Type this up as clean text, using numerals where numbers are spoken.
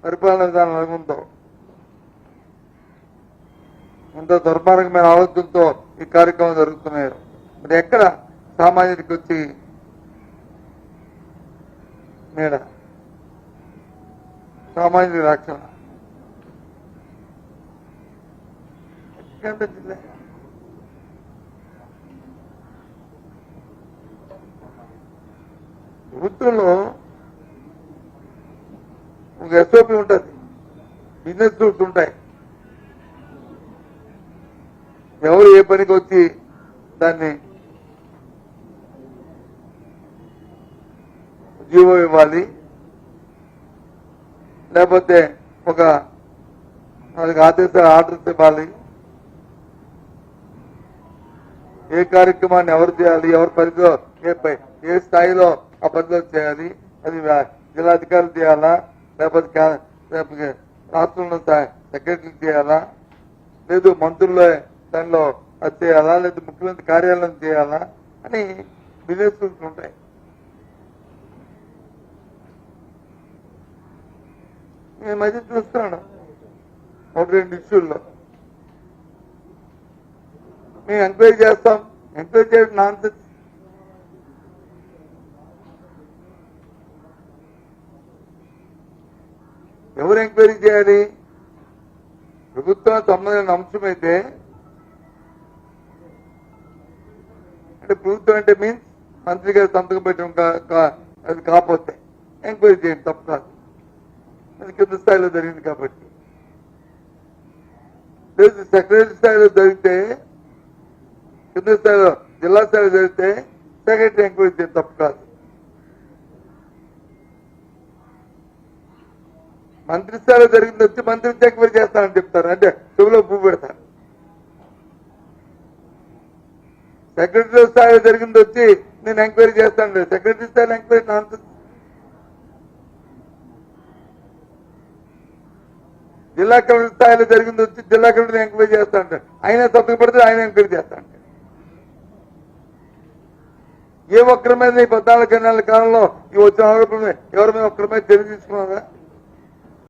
పరిపాలన విధానం ఎలాగుందో, ఇంత దుర్మార్గమైన ఆలోచనతో ఈ కార్యక్రమం జరుగుతున్నాయి. మరి ఎక్కడ సామాన్యుడికి వచ్చి నీడ, సామాన్యుడి రక్షణ ప్రభుత్వంలో ఒక ఎస్ఓపి ఉంటుంది, బిజినెస్ రూల్స్ ఉంటాయి. ఎవరు ఏ పనికి వచ్చి దాన్ని జీవో ఇవ్వాలి, లేకపోతే ఒక వాళ్ళకి ఆర్డర్స్ ఇవ్వాలి, ఏ కార్యక్రమాన్ని ఎవరు చేయాలి, ఎవరి పరిధిలో ఏ స్థాయిలో ఆ పరిధిలో చేయాలి, అది జిల్లాధికారులు చేయాలా, లేకపోతే రాష్ట్రంలో సెక్రటరీ చేయాలా, లేదు మంత్రుల్లో దానిలో అది చేయాలా, లేదా ముఖ్యమంత్రి కార్యాలయం చేయాలా అని బిజినెస్ రూల్స్ ఉంటాయి. నేను మధ్య చూస్తున్నాను ఒక 2 ఇష్యూల్లో మేము ఎంక్వైరీ చేస్తాం. ఎంక్వైరీ చేయడం నాన్సెన్స్. ఎవరు ఎంక్వైరీ చేయాలి? ప్రభుత్వం సంబంధించిన అంశం అయితే, అంటే ప్రభుత్వం అంటే మీన్స్ మంత్రి గారు సంతకం పెట్టడం అది కాకపోతే ఎంక్వైరీ చేయండి, తప్పు కాదు. అది కింద స్థాయిలో జరిగింది కాబట్టి. లేదు సెక్రటరీ స్థాయిలో జరిగితే, కింద స్థాయిలో జిల్లా స్థాయిలో జరిగితే సెక్రటరీ ఎంక్వైరీ చేయడం తప్పు కాదు. మంత్రి స్థాయిలో జరిగింది వచ్చి మంత్రి ఎంక్వైరీ చేస్తానని చెప్తారు, అంటే చెవిలో పువ్వు పెడతారు. సెక్రటరీ స్థాయిలో జరిగింది వచ్చి నేను ఎంక్వైరీ చేస్తాను, సెక్రటరీ స్థాయిలో ఎంక్వైరీ నాన్సెన్స్. జిల్లా కలెక్టర్ స్థాయిలో జరిగింది వచ్చి జిల్లా కలెక్టర్ ఎంక్వైరీ చేస్తా ఉంటాడు, ఆయన సంతకం పెడితే ఆయన ఎంక్వైరీ చేస్తా ఉంటాడు. ఏ ఒక్కరి మీద ఈ 14 నెలల కాలంలో ఈ వచ్చిన ఆరోపణలు ఎవరి మీద ఒక్కరి మీద చర్య తీసుకున్నారా?